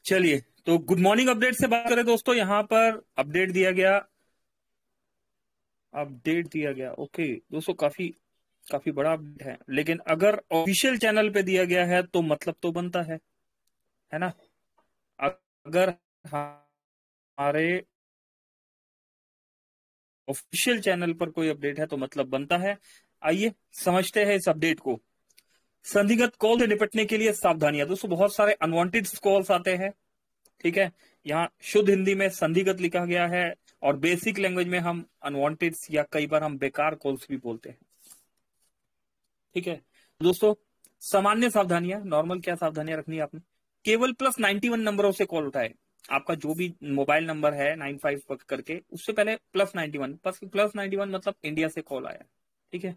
चलिए, तो good morning update से बात करें दोस्तों। यहाँ पर अपडेट दिया गया ओके दोस्तों, काफी काफी बड़ा अपडेट है, लेकिन अगर ऑफिशियल चैनल पे दिया गया है तो मतलब तो बनता है ना। अगर हमारे ऑफिशियल चैनल पर कोई अपडेट है तो मतलब बनता है। आइए समझते हैं इस अपडेट को। संदिग्ध कॉल से निपटने के लिए सावधानियां। दोस्तों बहुत सारे अनवांटेड कॉल्स आते हैं, ठीक है। यहाँ शुद्ध हिंदी में संदिग्ध लिखा गया है, और बेसिक लैंग्वेज में हम अनवांटेड या कई बार हम बेकार कॉल्स भी बोलते हैं, ठीक है। दोस्तों सामान्य सावधानियां, नॉर्मल क्या सावधानियां रखनी है आपने। केवल +91 नंबरों से कॉल उठाए। आपका जो भी मोबाइल नंबर है 95 करके, उससे पहले +91, +91 मतलब इंडिया से कॉल आया, ठीक है।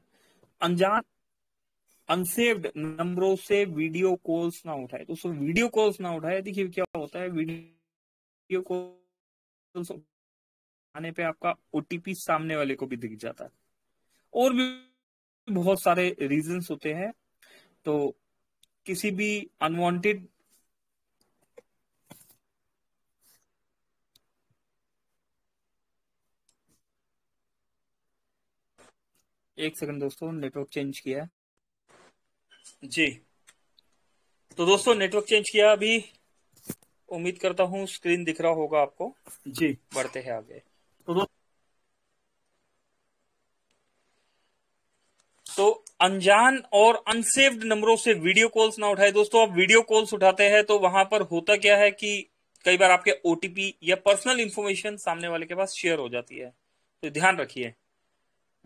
अनजान अनसेव्ड नंबरों से वीडियो कॉल्स ना उठाए। दोस्तों वीडियो कॉल्स ना उठाए। देखिए क्या होता है, वीडियो कॉल्स आने पे आपका ओटीपी सामने वाले को भी दिख जाता है, और भी बहुत सारे रीजंस होते हैं। तो किसी भी अनवांटेड, एक सेकंड दोस्तों, नेटवर्क चेंज किया है जी। तो दोस्तों नेटवर्क चेंज किया अभी, उम्मीद करता हूं स्क्रीन दिख रहा होगा आपको जी। बढ़ते हैं आगे। तो अनजान और अनसेव्ड नंबरों से वीडियो कॉल्स ना उठाए। दोस्तों आप वीडियो कॉल्स उठाते हैं तो वहां पर होता क्या है कि कई बार आपके ओटीपी या पर्सनल इंफॉर्मेशन सामने वाले के पास शेयर हो जाती है, तो ध्यान रखिए।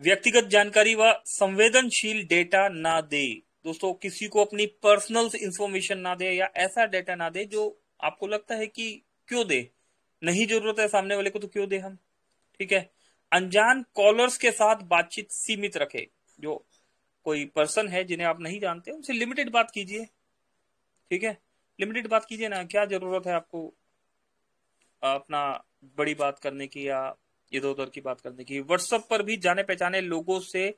व्यक्तिगत जानकारी व संवेदनशील डेटा ना दे। दोस्तों किसी को अपनी पर्सनल इंफॉर्मेशन ना दे, या ऐसा डेटा ना दे जो आपको लगता है कि क्यों दे, नहीं जरूरत है सामने वाले को तो क्यों दे हम, ठीक है। अनजान कॉलर्स के साथ बातचीत सीमित रखे। जो कोई पर्सन है जिन्हें आप नहीं जानते, उनसे लिमिटेड बात कीजिए, ठीक है। लिमिटेड बात कीजिए ना, क्या जरूरत है आपको अपना बड़ी बात करने की या इधर उधर की बात करने की। व्हाट्सएप पर भी जाने पहचाने लोगों से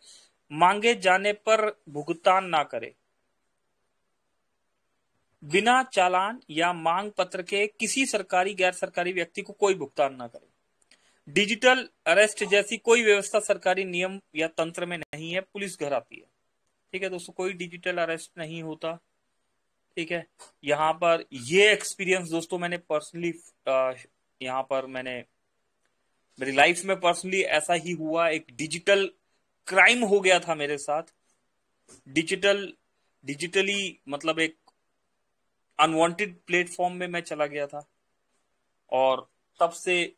मांगे जाने पर भुगतान ना करे। बिना चालान या मांग पत्र के किसी सरकारी गैर सरकारी व्यक्ति को कोई भुगतान ना करे। डिजिटल अरेस्ट जैसी कोई व्यवस्था सरकारी नियम या तंत्र में नहीं है, पुलिस घर आती है, ठीक है दोस्तों। कोई डिजिटल अरेस्ट नहीं होता, ठीक है। यहाँ पर ये एक्सपीरियंस दोस्तों मैंने पर्सनली, यहाँ पर मैंने मेरी लाइफ में पर्सनली ऐसा ही हुआ। एक डिजिटल क्राइम हो गया था मेरे साथ। डिजिटली मतलब एक अनवांटेड प्लेटफॉर्म में मैं चला गया था, और तब से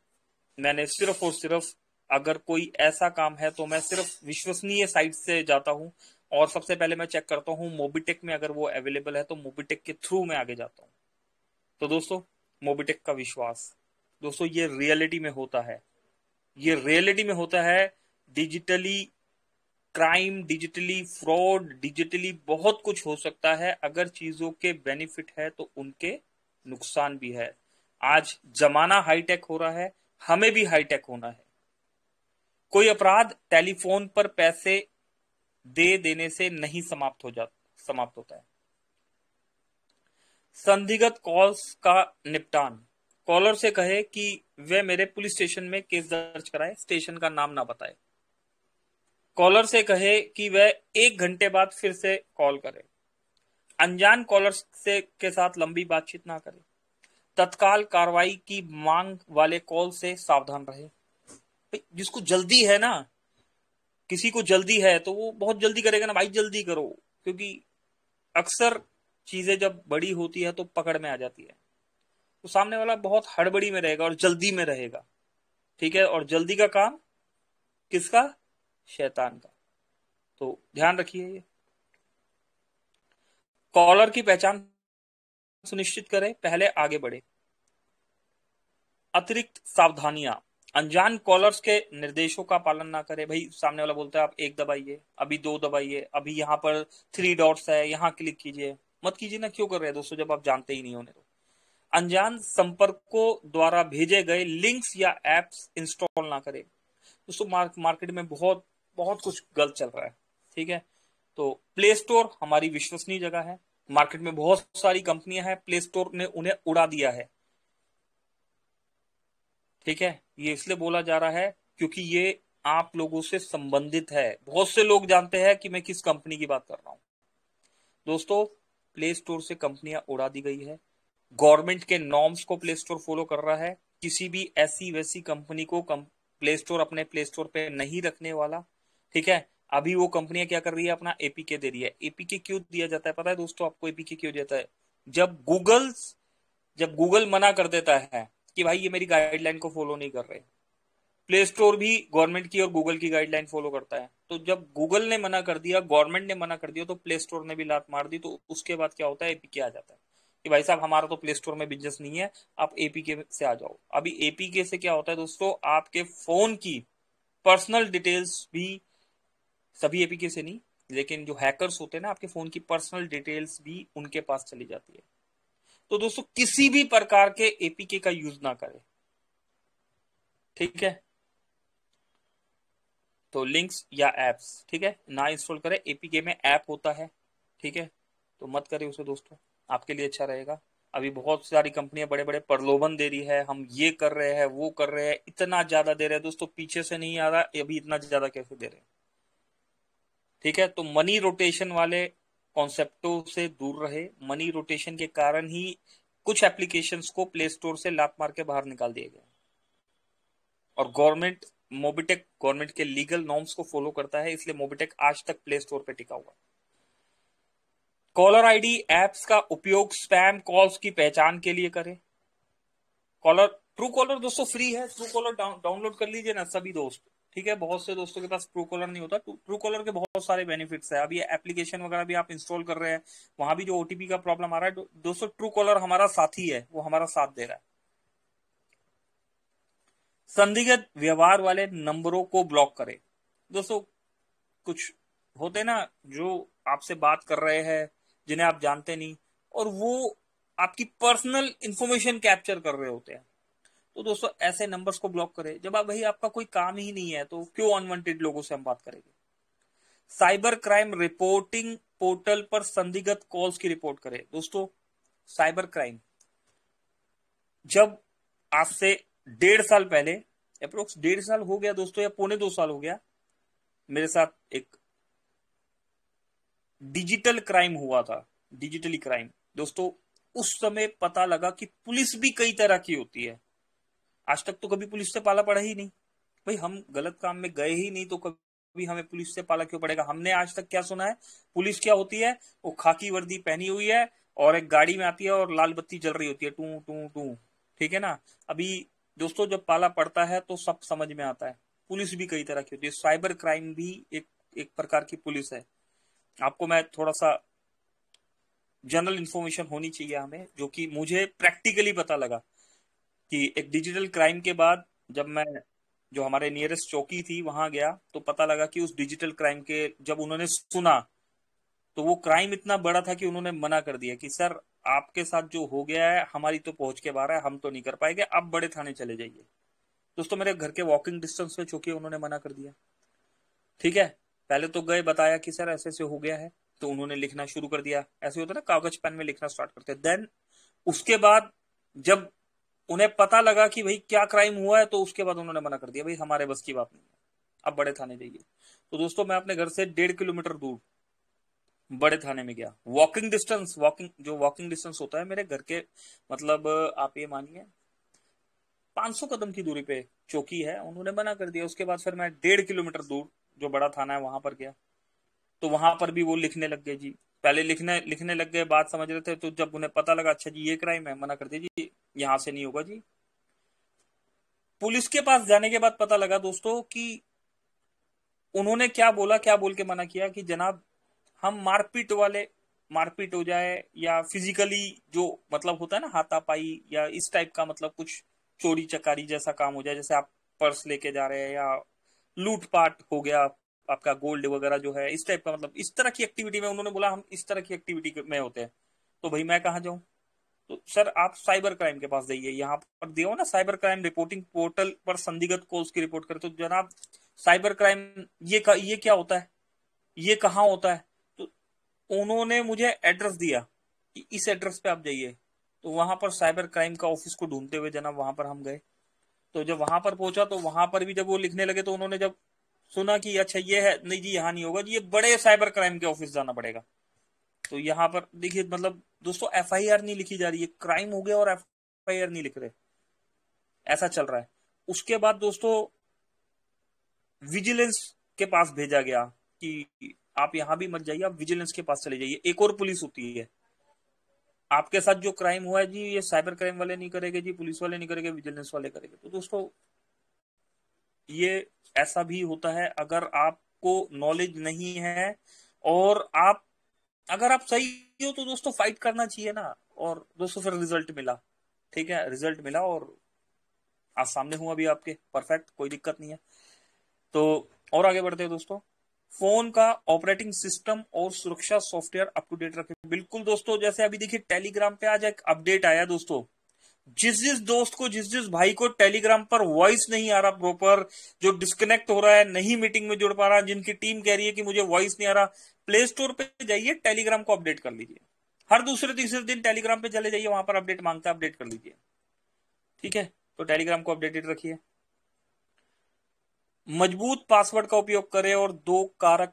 मैंने सिर्फ और सिर्फ, अगर कोई ऐसा काम है तो मैं सिर्फ विश्वसनीय साइट से जाता हूं, और सबसे पहले मैं चेक करता हूं मोबिटेक में, अगर वो अवेलेबल है तो मोबिटेक के थ्रू मैं आगे जाता हूं। तो दोस्तों मोबिटेक का विश्वास, दोस्तों ये रियलिटी में होता है, ये रियलिटी में होता है। Digitally crime, digitally fraud, digitally बहुत कुछ हो सकता है। अगर चीजों के बेनिफिट है तो उनके नुकसान भी है। आज जमाना हाईटेक हो रहा है, हमें भी हाईटेक होना है। कोई अपराध टेलीफोन पर पैसे दे देने से नहीं समाप्त होता है। संदिग्ध कॉल्स का निपटान। कॉलर से कहे कि वे मेरे पुलिस स्टेशन में केस दर्ज कराए, स्टेशन का नाम ना बताए। कॉलर से कहे कि वह 1 घंटे बाद फिर से कॉल करे। अनजान कॉलर से के साथ लंबी बातचीत ना करे। तत्काल कार्रवाई की मांग वाले कॉल से सावधान रहे। जिसको जल्दी है ना, किसी को जल्दी है तो वो बहुत जल्दी करेगा ना, भाई जल्दी करो, क्योंकि अक्सर चीजें जब बड़ी होती है तो पकड़ में आ जाती है। तो सामने वाला बहुत हड़बड़ी में रहेगा और जल्दी में रहेगा, ठीक है। और जल्दी का काम किसका? शैतान का। तो ध्यान रखिए ये। कॉलर की पहचान सुनिश्चित करें, पहले आगे बढ़े। अतिरिक्त सावधानियां। अनजान कॉलर्स के निर्देशों का पालन ना करें। भाई सामने वाला बोलता है आप 1 दबाइए, अभी 2 दबाइए, अभी यहाँ पर 3 डॉट्स है, यहाँ क्लिक कीजिए। मत कीजिए ना, क्यों कर रहे हैं दोस्तों जब आप जानते ही नहीं होने। तो अनजान संपर्कों द्वारा भेजे गए लिंक्स या एप्स इंस्टॉल ना करें। दोस्तों मार्केट में बहुत बहुत कुछ गलत चल रहा है, ठीक है। तो प्ले स्टोर हमारी विश्वसनीय जगह है। मार्केट में बहुत सारी कंपनियां हैं, प्ले स्टोर ने उन्हें उड़ा दिया है। ठीक है, ये इसलिए बोला जा रहा है क्योंकि ये आप लोगों से संबंधित है। बहुत से लोग जानते हैं कि मैं किस कंपनी की बात कर रहा हूं। दोस्तों, प्ले स्टोर से कंपनियां उड़ा दी गई है। गवर्नमेंट के नॉर्म्स को प्ले स्टोर फॉलो कर रहा है। किसी भी ऐसी वैसी कंपनी को प्ले स्टोर अपने प्ले स्टोर पे नहीं रखने वाला। ठीक है, अभी वो कंपनियां क्या कर रही है, अपना एपीके दे रही है। एपीके क्यों दिया जाता है पता है दोस्तों आपको? एपीके क्यों देता है? जब गूगल मना कर देता है कि भाई ये मेरी गाइडलाइन को फॉलो नहीं कर रहे, प्ले स्टोर भी गवर्नमेंट की और गूगल की गाइडलाइन फॉलो करता है, तो जब गूगल ने मना कर दिया, गवर्नमेंट ने मना कर दिया, तो प्ले स्टोर ने भी लात मार दी। तो उसके बाद क्या होता है, एपीके आ जाता है कि भाई साहब हमारा तो प्ले स्टोर में बिजनेस नहीं है, आप एपीके से आ जाओ। अभी एपीके से क्या होता है दोस्तों, आपके फोन की पर्सनल डिटेल्स भी, सभी एपीके से नहीं, लेकिन जो हैकर्स होते हैं ना, आपके फोन की पर्सनल डिटेल्स भी उनके पास चली जाती है। तो दोस्तों, किसी भी प्रकार के एपीके का यूज ना करें। ठीक है, तो लिंक्स या एप्स, ठीक है, ना इंस्टॉल करें। एपीके में ऐप होता है, ठीक है, तो मत करें उसे दोस्तों, आपके लिए अच्छा रहेगा। अभी बहुत सारी कंपनियां बड़े बड़े प्रलोभन दे रही है, हम ये कर रहे हैं, वो कर रहे हैं, इतना ज्यादा दे रहे हैं दोस्तों, पीछे से नहीं आ रहा, अभी इतना ज्यादा कैसे दे रहे हैं। ठीक है, तो मनी रोटेशन वाले कॉन्सेप्टों से दूर रहे। मनी रोटेशन के कारण ही कुछ एप्लीकेशंस को प्ले स्टोर से लात मार के बाहर निकाल दिए गए। और मोबिटेक गवर्नमेंट के लीगल नॉर्म्स को फॉलो करता है, इसलिए मोबिटेक आज तक प्ले स्टोर पे टिका हुआ है। कॉलर आईडी एप्स का उपयोग स्पैम कॉल्स की पहचान के लिए करें। कॉलर ट्रू कॉलर दोस्तों फ्री है, ट्रू कॉलर डाउनलोड कर लीजिए ना सभी दोस्त। ठीक है, बहुत से दोस्तों के पास ट्रू कॉलर नहीं होता। ट्रू कॉलर के बहुत सारे बेनिफिट्स है। अभी एप्लीकेशन वगैरह भी आप इंस्टॉल कर रहे हैं, वहां भी जो ओटीपी का प्रॉब्लम आ रहा है, दोस्तों ट्रू कॉलर हमारा साथी है, वो हमारा साथ दे रहा है। संदिग्ध व्यवहार वाले नंबरों को ब्लॉक करें। दोस्तों, कुछ होते ना जो आपसे बात कर रहे हैं, जिन्हें आप जानते नहीं, और वो आपकी पर्सनल इंफॉर्मेशन कैप्चर कर रहे होते हैं। तो दोस्तों, ऐसे नंबर्स को ब्लॉक करें। जब आप भाई आपका कोई काम ही नहीं है, तो क्यों अनवांटेड लोगों से हम बात करेंगे। साइबर क्राइम रिपोर्टिंग पोर्टल पर संदिग्ध कॉल्स की रिपोर्ट करें। दोस्तों, साइबर क्राइम जब आज से 1.5 साल पहले, अप्रोक्स 1.5 साल हो गया दोस्तों, या 1.25 साल हो गया, मेरे साथ एक डिजिटल क्राइम हुआ था। डिजिटली क्राइम दोस्तों, उस समय पता लगा कि पुलिस भी कई तरह की होती है। आज तक तो कभी पुलिस से पाला पड़ा ही नहीं। भाई हम गलत काम में गए ही नहीं, तो कभी हमें पुलिस से पाला क्यों पड़ेगा। हमने आज तक क्या सुना है, पुलिस क्या होती है, वो खाकी वर्दी पहनी हुई है और एक गाड़ी में आती है और लाल बत्ती जल रही होती है, टू टू टू। ठीक है ना। अभी दोस्तों, जब पाला पड़ता है तो सब समझ में आता है। पुलिस भी कई तरह की होती है, साइबर क्राइम भी एक एक प्रकार की पुलिस है। आपको मैं थोड़ा सा जनरल इंफॉर्मेशन होनी चाहिए हमें, जो कि मुझे प्रैक्टिकली पता लगा कि एक डिजिटल क्राइम के बाद, जब मैं जो हमारे नियरेस्ट चौकी थी वहां गया, तो पता लगा कि उस डिजिटल क्राइम के जब उन्होंने सुना, तो वो क्राइम इतना बड़ा था कि उन्होंने मना कर दिया कि सर आपके साथ जो हो गया है हमारी तो पहुंच के बाहर है, हम तो नहीं कर पाएंगे, आप बड़े थाने चले जाइए। दोस्तों, मेरे घर के वॉकिंग डिस्टेंस पे चौकी, उन्होंने मना कर दिया। ठीक है, पहले तो गए, बताया कि सर ऐसे ऐसे हो गया है, तो उन्होंने लिखना शुरू कर दिया। ऐसे होता है ना, कागज पेन में लिखना स्टार्ट करते हैं। देन उसके बाद जब उन्हें पता लगा कि भाई क्या क्राइम हुआ है, तो उसके बाद उन्होंने मना कर दिया, भाई हमारे बस की बात नहीं है, अब बड़े थाने जाइए। तो दोस्तों, मैं अपने घर से 1.5 किलोमीटर दूर बड़े थाने में गया। वॉकिंग डिस्टेंस होता है मेरे घर के, मतलब आप ये मानिए 500 कदम की दूरी पे चौकी है। उन्होंने मना कर दिया। उसके बाद फिर मैं 1.5 किलोमीटर दूर जो बड़ा थाना है वहां पर गया, तो वहां पर भी वो लिखने लग गए जी। पहले लिखने लिखने लग गए, बात समझ रहे थे, तो जब उन्हें पता लगा अच्छा जी ये क्राइम है, मना कर दिया जी, यहाँ से नहीं होगा जी। पुलिस के पास जाने के बाद पता लगा दोस्तों कि उन्होंने क्या बोला, क्या बोल के मना किया कि जनाब हम मारपीट हो जाए या फिजिकली जो मतलब होता है ना, हाथापाई या इस टाइप का, मतलब कुछ चोरी चकारी जैसा काम हो जाए, जैसे आप पर्स लेके जा रहे हैं या लूटपाट हो गया, आपका गोल्ड वगैरह जो है, इस टाइप का, मतलब इस तरह की एक्टिविटी में, उन्होंने बोला हम इस तरह की एक्टिविटी में होते हैं। तो भाई मैं कहाँ जाऊं। तो सर आप साइबर क्राइम के पास जाइए, यहाँ पर दिया हो ना, साइबर क्राइम रिपोर्टिंग पोर्टल पर संदिग्ध को उसकी रिपोर्ट करे। तो जनाब, साइबर क्राइम ये क्या होता है, ये कहाँ होता है। तो उन्होंने मुझे एड्रेस दिया कि इस एड्रेस पे आप जाइए। तो वहां पर साइबर क्राइम का ऑफिस को ढूंढते हुए जनाब वहां पर हम गए। तो जब वहां पर पहुंचा तो वहां पर भी जब वो लिखने लगे तो उन्होंने जब सुना कि अच्छा ये है, नहीं जी यहाँ नहीं होगा जी, ये बड़े साइबर क्राइम के ऑफिस जाना पड़ेगा। तो यहाँ पर देखिए मतलब दोस्तों एफआईआर नहीं लिखी जा रही है, क्राइम हो गया और एफआईआर नहीं लिख रहे, ऐसा चल रहा है। उसके बाद दोस्तों विजिलेंस के पास भेजा गया कि आप यहां भी मत जाइए, आप विजिलेंस के पास चले जाइए। एक और पुलिस होती है, आपके साथ जो क्राइम हुआ है जी ये साइबर क्राइम वाले नहीं करेंगे जी, पुलिस वाले नहीं करेंगे, विजिलेंस वाले करेंगे। तो दोस्तों ये ऐसा भी होता है, अगर आपको नॉलेज नहीं है और आप अगर आप सही हो तो दोस्तों फाइट करना चाहिए ना। और दोस्तों फिर रिजल्ट मिला, ठीक है, रिजल्ट मिला और आज सामने हूं अभी आपके, परफेक्ट, कोई दिक्कत नहीं है। तो और आगे बढ़ते हैं दोस्तों, फोन का ऑपरेटिंग सिस्टम और सुरक्षा सॉफ्टवेयर अप टू डेट रखें। बिल्कुल दोस्तों, जैसे अभी देखिए टेलीग्राम पे आज एक अपडेट आया दोस्तों, जिस जिस दोस्त को, जिस जिस भाई को टेलीग्राम पर वॉइस नहीं आ रहा प्रॉपर, जो डिस्कनेक्ट हो रहा है, नहीं मीटिंग में जुड़ पा रहा, जिनकी टीम कह रही है कि मुझे वॉइस नहीं आ रहा, प्ले स्टोर पे जाइए, टेलीग्राम को अपडेट कर लीजिए। हर दूसरे तीसरे दिन टेलीग्राम पे चले जाइए, वहां पर अपडेट मांगता है, अपडेट कर लीजिए, ठीक है। तो टेलीग्राम को अपडेटेड रखिए। मजबूत पासवर्ड का उपयोग करें और 2 कारक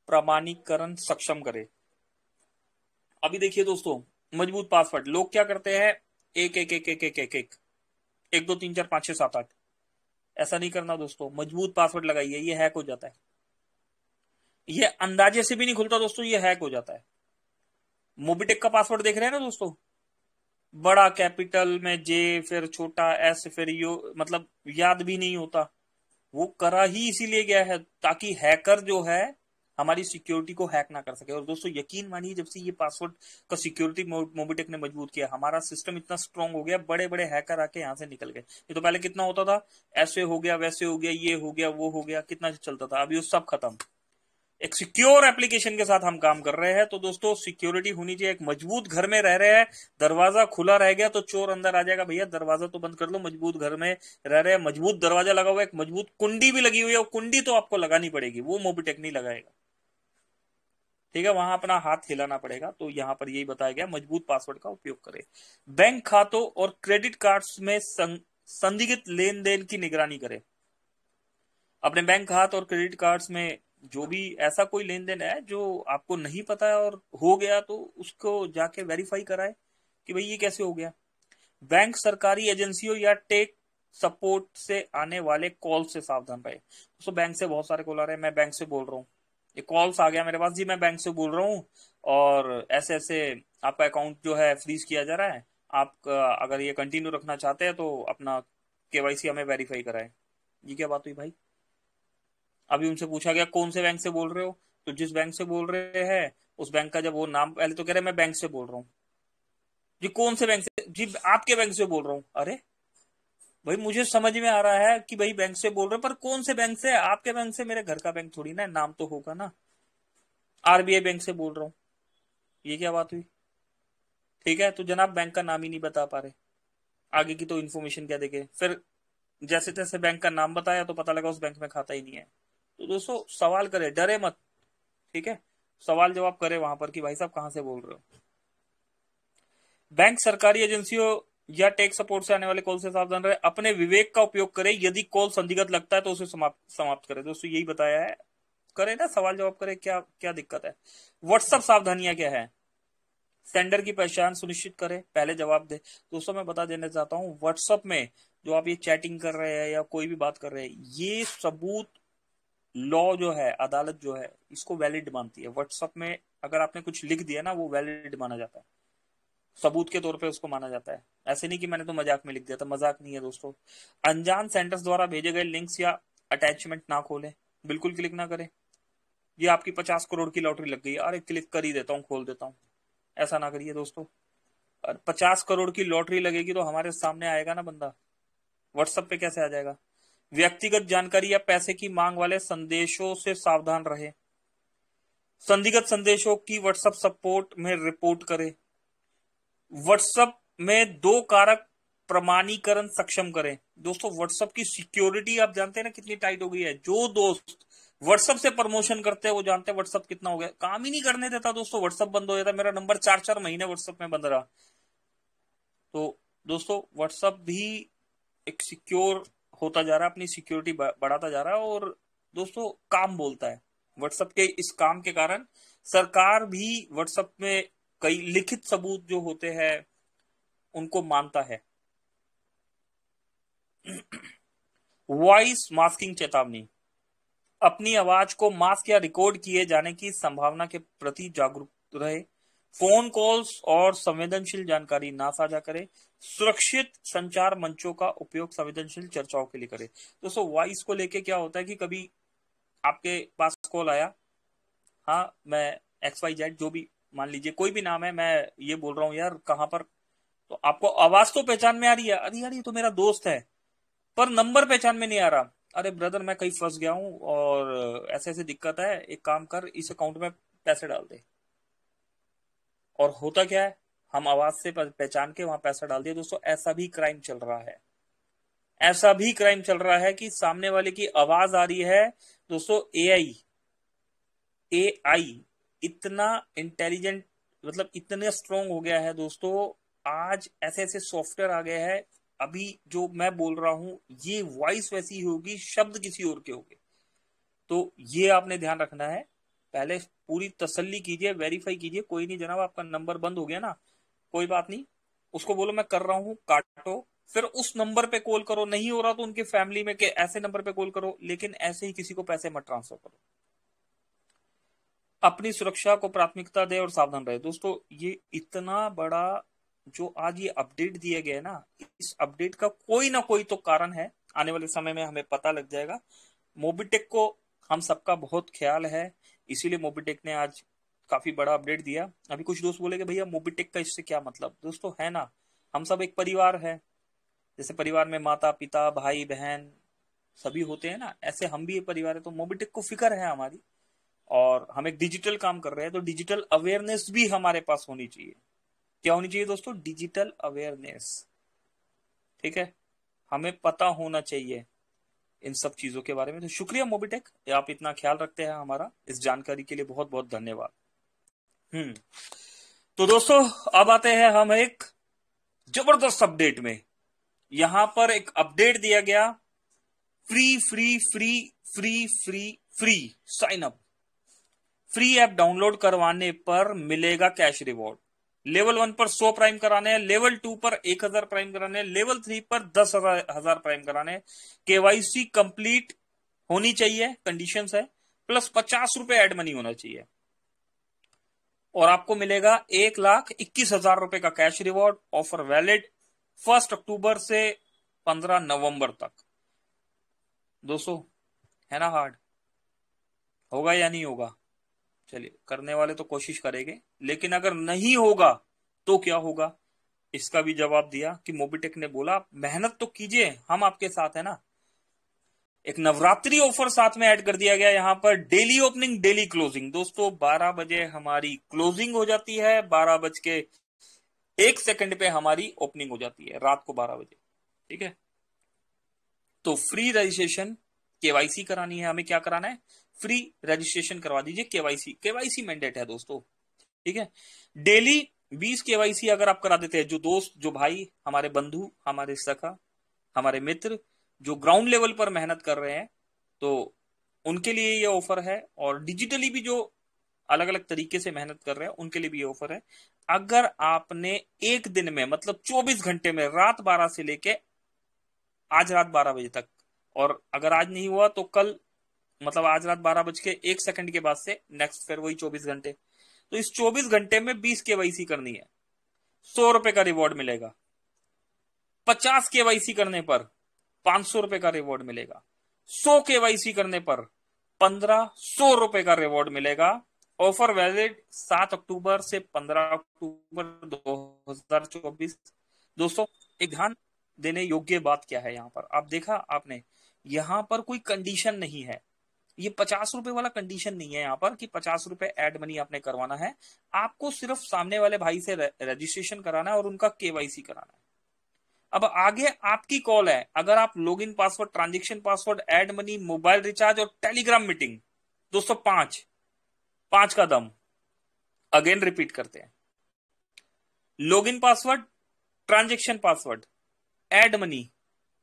प्रमाणीकरण सक्षम करें। अभी देखिए दोस्तों, मजबूत पासवर्ड लोग क्या करते हैं, एक एक एक एक एक एक एक 1 2 3 4 5 6 7 8, ऐसा नहीं करना दोस्तों। मजबूत पासवर्ड लगाइए, ये हैक हो जाता है, ये अंदाजे से भी नहीं खुलता दोस्तों, ये हैक हो जाता है। मोबिटेक का पासवर्ड देख रहे हैं ना दोस्तों, बड़ा कैपिटल में जे, फिर छोटा एस, फिर यू, मतलब याद भी नहीं होता। वो करा ही इसीलिए गया है ताकि हैकर जो है हमारी सिक्योरिटी को हैक ना कर सके। और दोस्तों यकीन मानिए, जब से ये पासवर्ड का सिक्योरिटी मोबिटेक ने मजबूत किया, हमारा सिस्टम इतना स्ट्रांग हो गया, बड़े बड़े हैकर आके यहाँ से निकल गए। ये तो पहले कितना होता था, ऐसे हो गया, वैसे हो गया, ये हो गया, वो हो गया, कितना चलता था, अभी वो सब खत्म। एक सिक्योर एप्लीकेशन के साथ हम काम कर रहे हैं। तो दोस्तों सिक्योरिटी होनी चाहिए। एक मजबूत घर में रह रहे हैं, दरवाजा खुला रह गया तो चोर अंदर आ जाएगा, भैया दरवाजा तो बंद कर लो। मजबूत घर में रह रहे हैं, मजबूत दरवाजा लगा हुआ है, एक मजबूत कुंडी भी लगी हुई है, वो कुंडी तो आपको लगानी पड़ेगी, वो मोबिटेक नहीं लगाएगा, ठीक है, वहां अपना हाथ हिलाना पड़ेगा। तो यहां पर यही बताया गया, मजबूत पासवर्ड का उपयोग करें। बैंक खातों और क्रेडिट कार्ड्स में संदिग्ध लेन देन की निगरानी करें। अपने बैंक खाते और क्रेडिट कार्ड्स में जो भी ऐसा कोई लेन देन है जो आपको नहीं पता है और हो गया, तो उसको जाके वेरीफाई कराए कि भाई ये कैसे हो गया। बैंक, सरकारी एजेंसियों या टेक सपोर्ट से आने वाले कॉल से सावधान रहे। तो बैंक से बहुत सारे कॉल आ रहे हैं, मैं बैंक से बोल रहा हूँ, ये कॉल्स आ गया मेरे पास जी, मैं बैंक से बोल रहा हूँ और ऐसे ऐसे आपका अकाउंट जो है फ्रीज किया जा रहा है, आप अगर ये कंटिन्यू रखना चाहते हैं तो अपना केवाईसी हमें वेरीफाई कराए। ये क्या बात हुई भाई? अभी उनसे पूछा गया कौन से बैंक से बोल रहे हो, तो जिस बैंक से बोल रहे हैं उस बैंक का जब वो नाम, पहले तो कह रहे मैं बैंक से बोल रहा हूँ जी, कौन से बैंक से जी, आपके बैंक से बोल रहा हूँ। अरे भाई मुझे समझ में आ रहा है कि भाई बैंक से बोल रहे हो, पर कौन से बैंक से? आपके बैंक से, मेरे घर का बैंक थोड़ी ना, नाम तो होगा ना। आरबीआई बैंक से बोल रहा हूँ। ये क्या बात हुई? ठीक है, तो जनाब बैंक का नाम ही नहीं बता पा रहे, आगे की तो इन्फॉर्मेशन क्या देंगे फिर? जैसे तैसे बैंक का नाम बताया तो पता लगा उस बैंक में खाता ही नहीं है। तो दोस्तों सवाल करे, डरे मत, ठीक है, सवाल जवाब करे वहां पर कि भाई साहब कहां से बोल रहे हो। बैंक, सरकारी एजेंसियों या टेक सपोर्ट से आने वाले कॉल से सावधान रहे। अपने विवेक का उपयोग करें, यदि कॉल संदिग्ध लगता है तो उसे समाप्त करें। दोस्तों यही बताया है, करे ना, सवाल जवाब करे, क्या क्या दिक्कत है। व्हाट्सएप सावधानियां क्या है? सेंडर की पहचान सुनिश्चित करें, पहले जवाब दे। दोस्तों मैं बता देना चाहता हूं, व्हाट्सएप में जो आप ये चैटिंग कर रहे हैं या कोई भी बात कर रहे हैं, ये सबूत लॉ जो है, अदालत जो है, इसको वैलिड मानती है। व्हाट्सएप में अगर आपने कुछ लिख दिया ना, वो वैलिड माना जाता है, सबूत के तौर पे उसको माना जाता है। ऐसे नहीं कि मैंने तो मजाक में लिख दिया था, मजाक नहीं है दोस्तों। अनजान सेंडर्स द्वारा भेजे गए लिंक्स या अटैचमेंट ना खोलें, बिल्कुल क्लिक ना करें। ये आपकी 50 करोड़ की लॉटरी लग गई, अरे क्लिक कर ही देता हूँ, खोल देता हूँ, ऐसा ना करिए दोस्तों। 50 करोड़ की लॉटरी लगेगी तो हमारे सामने आएगा ना बंदा, व्हाट्सएप पे कैसे आ जाएगा। व्यक्तिगत जानकारी या पैसे की मांग वाले संदेशों से सावधान रहे। संदिग्ध संदेशों की व्हाट्सएप सपोर्ट में रिपोर्ट करें। व्हाट्सएप में 2 कारक प्रमाणीकरण सक्षम करें। दोस्तों व्हाट्सएप की सिक्योरिटी आप जानते हैं ना कितनी टाइट हो गई है। जो दोस्त व्हाट्सएप से प्रमोशन करते हैं वो जानते हैं व्हाट्सएप कितना हो गया, काम ही नहीं करने देता दोस्तों, व्हाट्सएप बंद हो जाता। मेरा नंबर 4-4 महीने व्हाट्सएप में बंद रहा। तो दोस्तों व्हाट्सएप भी एक सिक्योर होता जा रहा है, अपनी सिक्योरिटी बढ़ाता जा रहा है, और दोस्तों काम बोलता है। व्हाट्सएप के इस काम के कारण सरकार भी व्हाट्सएप में कई लिखित सबूत जो होते हैं उनको मानता है। वॉइस मास्किंग चेतावनी, अपनी आवाज को मास्क या रिकॉर्ड किए जाने की संभावना के प्रति जागरूक रहे। फोन कॉल्स और संवेदनशील जानकारी ना साझा करें। सुरक्षित संचार मंचों का उपयोग संवेदनशील चर्चाओं के लिए करें। दोस्तों वॉइस को लेके क्या होता है कि कभी आपके पास कॉल आया, हाँ मैं XYZ जो भी मान लीजिए कोई भी नाम है, मैं ये बोल रहा हूँ यार कहाँ पर, तो आपको आवाज तो पहचान में आ रही है, अरे यार ये तो मेरा दोस्त है, पर नंबर पहचान में नहीं आ रहा। अरे ब्रदर मैं कहीं फंस गया हूँ और ऐसे ऐसे दिक्कत है, एक काम कर इस अकाउंट में पैसे डाल दे। और होता क्या है, हम आवाज से पहचान के वहां पैसा डाल दिया। दोस्तों ऐसा भी क्राइम चल रहा है, ऐसा भी क्राइम चल रहा है कि सामने वाले की आवाज आ रही है। दोस्तों एआई एआई इतना इंटेलिजेंट, मतलब इतना स्ट्रांग हो गया है दोस्तों। आज ऐसे ऐसे सॉफ्टवेयर आ गए हैं, अभी जो मैं बोल रहा हूं ये वॉइस वैसी होगी, शब्द किसी और के होंगे। तो ये आपने ध्यान रखना है, पहले पूरी तसल्ली कीजिए, वेरीफाई कीजिए। कोई नहीं जनाब, आपका नंबर बंद हो गया ना, कोई बात नहीं, उसको बोलो मैं कर रहा हूं, काटो, फिर उस नंबर पे कॉल करो। नहीं हो रहा तो उनके फैमिली में के ऐसे नंबर पे कॉल करो, लेकिन ऐसे ही किसी को पैसे मत ट्रांसफर करो। अपनी सुरक्षा को प्राथमिकता दे और सावधान रहे। दोस्तों ये इतना बड़ा जो आज ये अपडेट दिया गया है ना, इस अपडेट का कोई ना कोई तो कारण है, आने वाले समय में हमें पता लग जाएगा। मोबिटेक को हम सबका बहुत ख्याल है, इसीलिए मोबिटेक ने आज काफी बड़ा अपडेट दिया। अभी कुछ दोस्त बोले कि भैया मोबिटेक का इससे क्या मतलब। दोस्तों है ना, हम सब एक परिवार है, जैसे परिवार में माता पिता भाई बहन सभी होते हैं ना, ऐसे हम भी एक परिवार है। तो मोबिटेक को फिक्र है हमारी, और हम एक डिजिटल काम कर रहे हैं, तो डिजिटल अवेयरनेस भी हमारे पास होनी चाहिए। क्या होनी चाहिए दोस्तों? Digital awareness. ठीक है, हमें पता होना चाहिए इन सब चीजों के बारे में। तो शुक्रिया मोबिटेक, आप इतना ख्याल रखते हैं हमारा, इस जानकारी के लिए बहुत बहुत धन्यवाद। तो दोस्तों अब आते हैं हम एक जबरदस्त अपडेट में। यहां पर एक अपडेट दिया गया, free free free free free free sign up, free app download करवाने पर मिलेगा कैश रिवॉर्ड। लेवल 1 पर 100 प्राइम कराने हैं, लेवल 2 पर 1000 प्राइम कराने हैं, लेवल 3 पर 10,000 प्राइम कराने हैं। केवाईसी कंप्लीट होनी चाहिए, कंडीशंस है, प्लस 50 रुपए एड मनी होना चाहिए, और आपको मिलेगा 1,21,000 रुपए का कैश रिवॉर्ड। ऑफर वैलिड 1 अक्टूबर से 15 नवंबर तक। दोस्तों है ना हार्ड, होगा या नहीं होगा? चलिए, करने वाले तो कोशिश करेंगे, लेकिन अगर नहीं होगा तो क्या होगा, इसका भी जवाब दिया कि मोबिटेक ने बोला मेहनत तो कीजिए, हम आपके साथ है ना। एक नवरात्रि ऑफर साथ में ऐड कर दिया गया यहां पर, डेली ओपनिंग डेली क्लोजिंग। दोस्तों 12 बजे हमारी क्लोजिंग हो जाती है, 12 बज के 1 सेकंड पे हमारी ओपनिंग हो जाती है, रात को 12 बजे। ठीक है, तो फ्री रजिस्ट्रेशन, केवाईसी करानी है, हमें क्या कराना है? फ्री रजिस्ट्रेशन करवा दीजिए, केवाईसी, केवाईसी मैंडेट है दोस्तों। ठीक है, डेली 20 केवाईसी अगर आप करा देते हैं, जो दोस्त जो भाई हमारे बंधु हमारे सखा हमारे मित्र जो ग्राउंड लेवल पर मेहनत कर रहे हैं, तो उनके लिए ये ऑफर है। और डिजिटली भी जो अलग अलग तरीके से मेहनत कर रहे हैं उनके लिए भी ये ऑफर है। अगर आपने एक दिन में, मतलब 24 घंटे में, रात 12 से लेके आज रात 12 बजे तक, और अगर आज नहीं हुआ तो कल, मतलब आज रात 12 बज के 1 सेकंड के बाद से नेक्स्ट फिर वही 24 घंटे, तो इस 24 घंटे में 20 केवाईसी करनी है, 100 रुपए का रिवॉर्ड मिलेगा। 50 केवाईसी करने पर 500 रुपए का रिवॉर्ड मिलेगा। 100 केवाईसी करने पर 1500 रुपए का रिवॉर्ड मिलेगा। ऑफर वैलिड 7 अक्टूबर से 15 अक्टूबर 2024। दोस्तों एक ध्यान देने योग्य बात क्या है, यहां पर आप देखा आपने, यहां पर कोई कंडीशन नहीं है, ये 50 रुपए वाला कंडीशन नहीं है यहाँ पर कि 50 रुपए एड मनी आपने करवाना है। आपको सिर्फ सामने वाले भाई से रजिस्ट्रेशन कराना है और उनका केवाईसी कराना है। अब आगे आपकी कॉल है, अगर आप login password, transaction password, add money, mobile recharge और टेलीग्राम मीटिंग, दोस्तों पांच पांच का दम, अगेन रिपीट करते हैं, login password, transaction password, add money,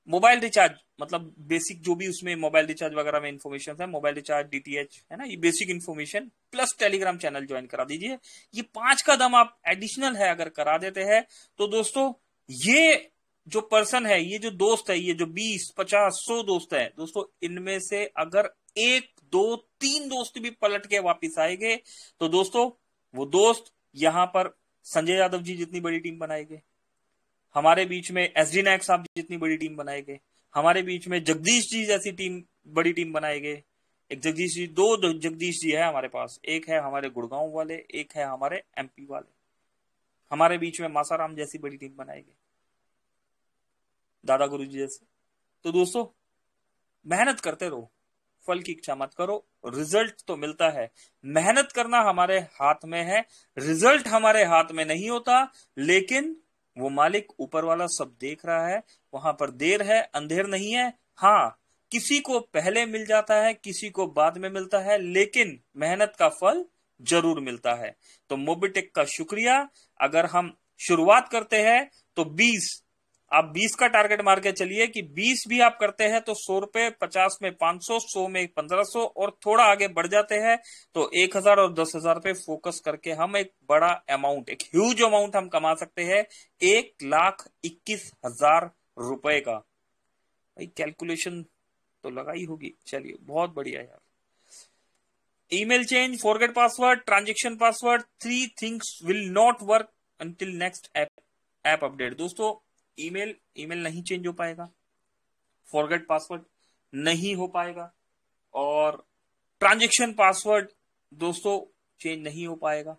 mobile recharge मतलब बेसिक जो भी उसमें मोबाइल रिचार्ज वगैरह में इन्फॉर्मेशन है, मोबाइल रिचार्ज, डीटीएच है ना, ये basic information plus Telegram channel join करा दीजिए। ये 5 कदम आप एडिशनल है अगर करा देते हैं तो दोस्तों ये जो पर्सन है, ये जो दोस्त है, ये जो 20, 50, 100 दोस्त है दोस्तों, इनमें से अगर 1, 2, 3 दोस्त भी पलट के वापिस आएंगे तो दोस्तों वो दोस्त यहां पर संजय यादव जी जितनी बड़ी टीम बनाएंगे, हमारे बीच में एसडी नायक साहब जितनी बड़ी टीम बनाएंगे, हमारे बीच में जगदीश जी जैसी टीम, बड़ी टीम बनाएंगे। एक जगदीश जी, दो जगदीश जी है हमारे पास, एक है हमारे गुड़गांव वाले, एक है हमारे एमपी वाले, हमारे बीच में मासाराम जैसी बड़ी टीम बनाएंगे, दादा गुरु जी जैसे। तो दोस्तों मेहनत करते रहो, फल की इच्छा मत करो, रिजल्ट तो मिलता है। मेहनत करना हमारे हाथ में है, रिजल्ट हमारे हाथ में नहीं होता, लेकिन वो मालिक ऊपर वाला सब देख रहा है। वहां पर देर है अंधेर नहीं है। हाँ, किसी को पहले मिल जाता है, किसी को बाद में मिलता है, लेकिन मेहनत का फल जरूर मिलता है। तो मोबिटेक का शुक्रिया। अगर हम शुरुआत करते हैं तो 20, आप 20 का टारगेट मार के चलिए कि 20 भी आप करते हैं तो 100 रुपए, 50 में 500, 100 में 1500, और थोड़ा आगे बढ़ जाते हैं तो 1000 और 10,000 पे फोकस करके हम एक बड़ा अमाउंट, एक ह्यूज अमाउंट हम कमा सकते हैं, 1,21,000 रुपए का। भाई कैलकुलेशन तो लगाई होगी। चलिए बहुत बढ़िया यार। Email change, forget password, transaction password, 3 things will not work until next app update. दोस्तों ईमेल नहीं चेंज हो पाएगा, फॉरगेट पासवर्ड नहीं हो पाएगा, और ट्रांजेक्शन पासवर्ड दोस्तों चेंज नहीं हो पाएगा।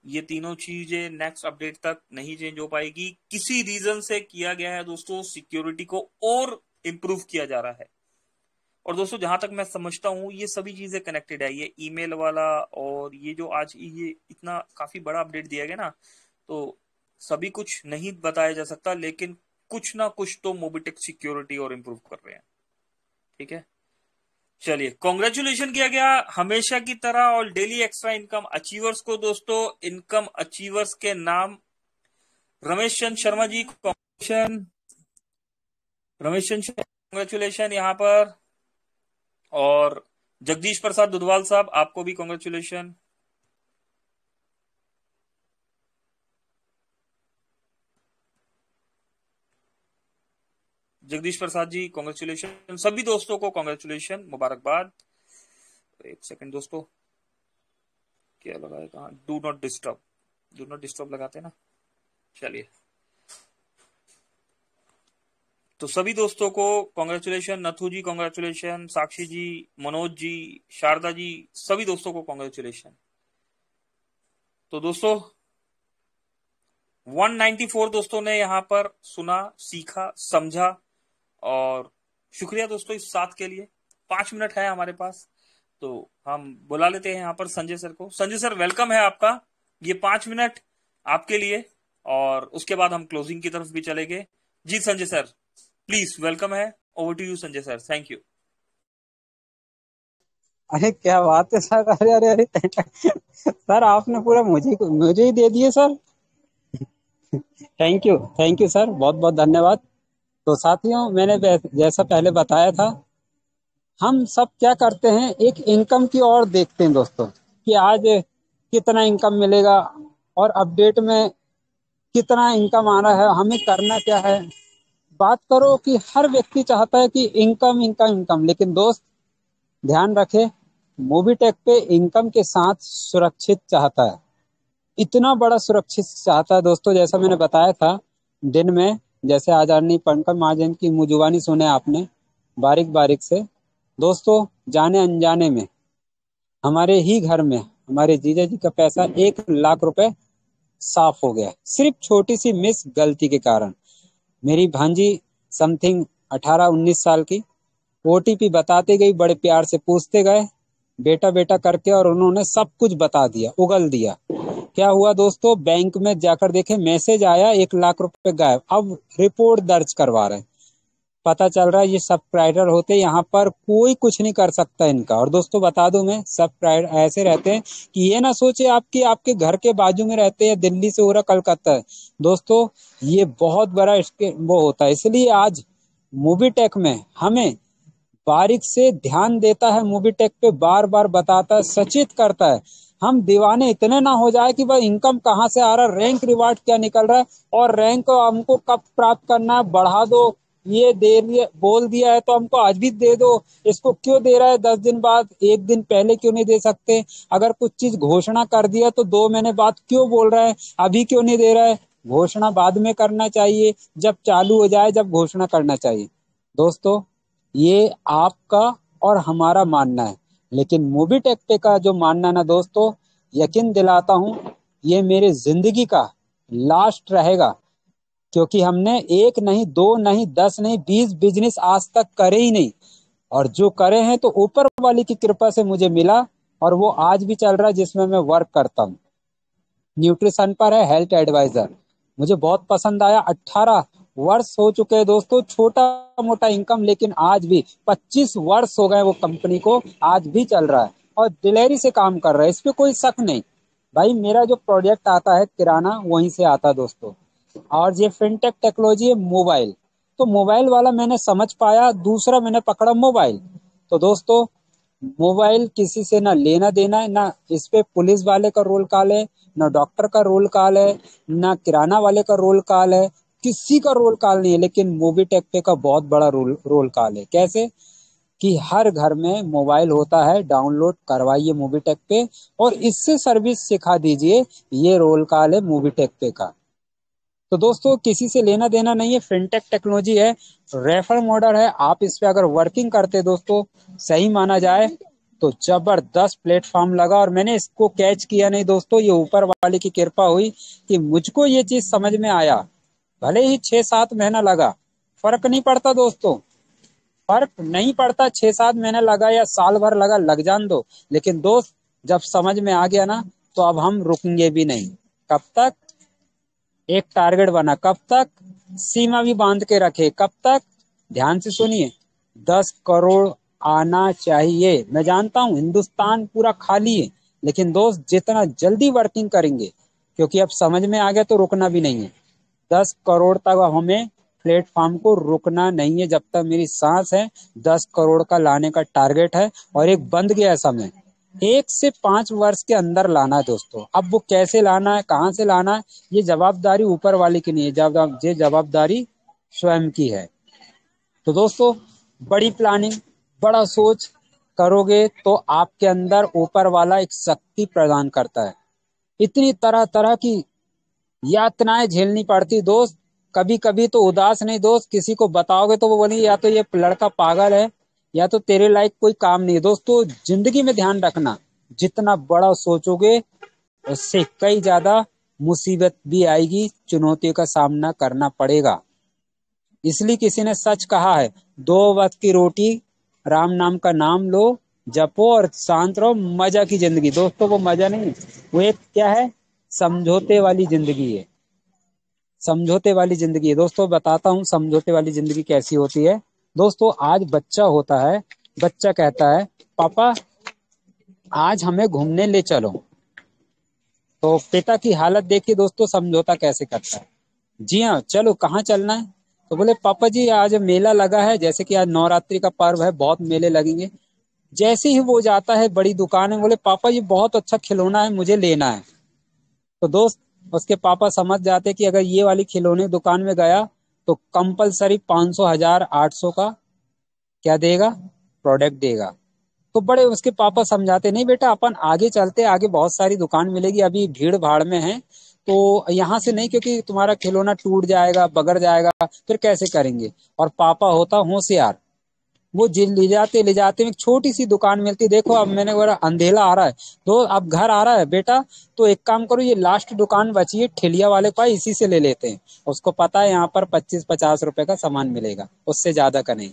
ये तीनों चीजें नेक्स्ट अपडेट तक नहीं चेंज हो पाएगी। किसी रीजन से किया गया है दोस्तों, सिक्योरिटी को और इंप्रूव किया जा रहा है। और दोस्तों जहां तक मैं समझता हूं ये सभी चीजें कनेक्टेड है, ये ईमेल वाला और ये जो आज ये इतना काफी बड़ा अपडेट दिया गया ना, तो सभी कुछ नहीं बताया जा सकता, लेकिन कुछ ना कुछ तो मोबिटेक सिक्योरिटी और इंप्रूव कर रहे हैं। ठीक है, चलिए कॉन्ग्रेचुलेशन किया गया हमेशा की तरह और डेली एक्स्ट्रा इनकम अचीवर्स को। दोस्तों इनकम अचीवर्स के नाम रमेश चंद शर्मा जी, कॉन्ग्रेचुलेशन। रमेश चंद कॉन्ग्रेचुलेशन यहाँ पर, और जगदीश प्रसाद दुधवाल साहब आपको भी कॉन्ग्रेचुलेशन। जगदीश प्रसाद जी कॉन्ग्रेचुलेशन, सभी दोस्तों को कॉन्ग्रेचुलेशन, मुबारकबाद। एक सेकंड दोस्तों, क्या लगाए कहा, do not disturb, do not disturb लगाते ना। चलिए तो सभी दोस्तों को कॉन्ग्रेचुलेशन, नथु जी कॉन्ग्रेचुलेशन, साक्षी जी, मनोज जी, शारदा जी, सभी दोस्तों को कॉन्ग्रेचुलेशन। तो दोस्तों 194 दोस्तों ने यहां पर सुना, सीखा, समझा, और शुक्रिया दोस्तों इस साथ के लिए। 5 मिनट है हमारे पास, तो हम बुला लेते हैं यहाँ पर संजय सर को। संजय सर वेलकम है आपका, ये 5 मिनट आपके लिए, और उसके बाद हम क्लोजिंग की तरफ भी चलेंगे। जी संजय सर प्लीज, वेलकम है, over to you Sanjay sir, thank you. अरे क्या बात है सर, अरे अरे अरे सर आपने पूरा मुझे ही दे दिए सर। थैंक यू सर, बहुत बहुत धन्यवाद। तो साथियों मैंने जैसा पहले बताया था, हम सब क्या करते हैं, एक इनकम की ओर देखते हैं दोस्तों, कि आज कितना इनकम मिलेगा और अपडेट में कितना इनकम आ रहा है, हमें करना क्या है। बात करो कि हर व्यक्ति चाहता है कि इनकम इनकम इनकम, लेकिन दोस्त ध्यान रखे, मोबीटेक पे इनकम के साथ सुरक्षित चाहता है, इतना बड़ा सुरक्षित चाहता है दोस्तों। जैसा मैंने बताया था दिन में, जैसे आदरणीय पंकज महाजन की मुजुबानी सुने आपने बारीक बारीक से। दोस्तों जाने अनजाने में हमारे ही घर में हमारे जीजा जी का पैसा 1,00,000 रुपए साफ हो गया, सिर्फ छोटी सी मिस गलती के कारण। मेरी भांजी समथिंग 18-19 साल की, ओटीपी बताते गई, बड़े प्यार से पूछते गए बेटा बेटा करके, और उन्होंने सब कुछ बता दिया, उगल दिया। क्या हुआ दोस्तों, बैंक में जाकर देखे मैसेज आया 1,00,000 रुपए गायब। अब रिपोर्ट दर्ज करवा रहे हैं, पता चल रहा है ये सब प्राइडर होते, यहाँ पर कोई कुछ नहीं कर सकता इनका। और दोस्तों बता दूं मैं, सब प्राइडर ऐसे रहते हैं कि ये ना सोचे आपके आपके घर के बाजू में रहते हैं, दिल्ली से हो रहा कलकत्ता है। दोस्तों ये बहुत बड़ा इसके वो होता है, इसलिए आज मूवीटेक में हमें बारीक से ध्यान देता है, मूवीटेक पे बार बार बताता है, सचेत करता है। हम दीवाने इतने ना हो जाए कि भाई इनकम कहाँ से आ रहा है, रैंक रिवार्ड क्या निकल रहा है, और रैंक हमको कब प्राप्त करना है, बढ़ा दो, ये दे दिया बोल दिया है तो हमको आज भी दे दो, इसको क्यों दे रहा है 10 दिन बाद, एक दिन पहले क्यों नहीं दे सकते, अगर कुछ चीज घोषणा कर दिया तो 2 महीने बाद क्यों बोल रहा है, अभी क्यों नहीं दे रहा है, घोषणा बाद में करना चाहिए, जब चालू हो जाए जब घोषणा करना चाहिए। दोस्तों, ये आपका और हमारा मानना है, लेकिन मूवी टेक पे का जो मानना है ना दोस्तों, यकीन दिलाता हूं ये मेरी जिंदगी का लास्ट रहेगा, क्योंकि हमने एक नहीं, दो नहीं, 10 नहीं, 20 बिजनेस आज तक करे ही नहीं, और जो करे हैं तो ऊपर वाली की कृपा से मुझे मिला, और वो आज भी चल रहा है जिसमें मैं वर्क करता हूँ। न्यूट्रिशन पर है, हेल्थ एडवाइजर, मुझे बहुत पसंद आया। 18 वर्ष हो चुके हैं दोस्तों, छोटा मोटा इनकम, लेकिन आज भी 25 वर्ष हो गए वो कंपनी को, आज भी चल रहा है और दिलेरी से काम कर रहा है, इस पे कोई शक नहीं। भाई मेरा जो प्रोजेक्ट आता है किराना, वहीं से आता है दोस्तों। और ये फिनटेक टेक्नोलॉजी है, मोबाइल, तो मोबाइल वाला मैंने समझ पाया, दूसरा मैंने पकड़ा मोबाइल। तो दोस्तों, मोबाइल किसी से ना लेना देना है, ना इस पे पुलिस वाले का रोल कॉल है, ना डॉक्टर का रोल कॉल है, ना किराना वाले का रोल कॉल है, किसी का रोल कॉल नहीं है। लेकिन मोबीटेक पे का बहुत बड़ा रोल कॉल है। कैसे कि हर घर में मोबाइल होता है, डाउनलोड करवाइए मोबीटेक पे और इससे सर्विस सिखा दीजिए, ये रोल कॉल है मोबीटेक पे का। तो दोस्तों, किसी से लेना देना नहीं है, फिनटेक टेक्नोलॉजी है, रेफर मॉडल है, आप इस पे अगर वर्किंग करते दोस्तों, सही माना जाए तो जबरदस्त प्लेटफॉर्म लगा। और मैंने इसको कैच किया नहीं दोस्तों, ये ऊपर वाले की कृपा हुई कि मुझको ये चीज समझ में आया, भले ही 6-7 महीना लगा, फर्क नहीं पड़ता दोस्तों, फर्क नहीं पड़ता, 6-7 महीना लगा या साल भर लगा, लग जान दो, लेकिन दोस्त जब समझ में आ गया ना, तो अब हम रुकेंगे भी नहीं। कब तक? एक टारगेट बना, कब तक? सीमा भी बांध के रखे, कब तक? ध्यान से सुनिए, 10 करोड़ आना चाहिए। मैं जानता हूं हिंदुस्तान पूरा खाली है, लेकिन दोस्त जितना जल्दी वर्किंग करेंगे, क्योंकि अब समझ में आ गया तो रुकना भी नहीं है। 10 करोड़ तक हमें प्लेटफॉर्म को रुकना नहीं है, जब तक मेरी सांस है। 10 करोड़ का लाने का टारगेट है, और एक बंद गया समय, 1 से 5 वर्ष के अंदर लाना है दोस्तों। अब वो कैसे लाना है, कहाँ से लाना है, ये जवाबदारी ऊपर वाले की नहीं है, ये जवाबदारी स्वयं की है। तो दोस्तों, बड़ी प्लानिंग, बड़ा सोच करोगे तो आपके अंदर ऊपर वाला एक शक्ति प्रदान करता है। इतनी तरह तरह की यातनाएं झेलनी पड़ती दोस्त, कभी कभी तो उदास नहीं दोस्त, किसी को बताओगे तो वो बोलेंगे या तो ये लड़का पागल है, या तो तेरे लायक कोई काम नहीं है। दोस्तों, जिंदगी में ध्यान रखना, जितना बड़ा सोचोगे उससे कई ज्यादा मुसीबत भी आएगी, चुनौतियों का सामना करना पड़ेगा। इसलिए किसी ने सच कहा है, 2 वक्त की रोटी, राम नाम का नाम लो, जपो और शांत रहो, मजा की जिंदगी। दोस्तों, वो मजा नहीं, वो एक क्या है, समझौते वाली जिंदगी है, समझौते वाली जिंदगी है। दोस्तों, बताता हूँ समझौते वाली जिंदगी कैसी होती है। दोस्तों, आज बच्चा होता है, बच्चा कहता है पापा आज हमें घूमने ले चलो, तो पिता की हालत देखिए दोस्तों, समझौता कैसे करता है। जी हाँ, चलो, कहाँ चलना है? तो बोले पापा जी आज मेला लगा है, जैसे कि आज नवरात्रि का पर्व है, बहुत मेले लगेंगे। जैसे ही वो जाता है बड़ी दुकान है, बोले पापा जी बहुत अच्छा खिलौना है, मुझे लेना है। तो दोस्त, उसके पापा समझ जाते कि अगर ये वाली खिलौने दुकान में गया तो कंपलसरी 500, 1000, 800 का क्या देगा, प्रोडक्ट देगा। तो बड़े उसके पापा समझाते, नहीं बेटा अपन आगे चलते, आगे बहुत सारी दुकान मिलेगी, अभी भीड़ भाड़ में है तो यहाँ से नहीं, क्योंकि तुम्हारा खिलौना टूट जाएगा, बगड़ जाएगा, फिर कैसे करेंगे। और पापा होता होशियार, वो ले जाते में एक छोटी सी दुकान मिलती, देखो अब मैंने बोला अंधेला आ रहा है तो अब घर आ रहा है बेटा, तो एक काम करो, ये लास्ट दुकान बची है ठेलिया वाले का, इसी से ले लेते हैं। उसको पता है यहाँ पर 25-50 रुपए का सामान मिलेगा, उससे ज्यादा का नहीं।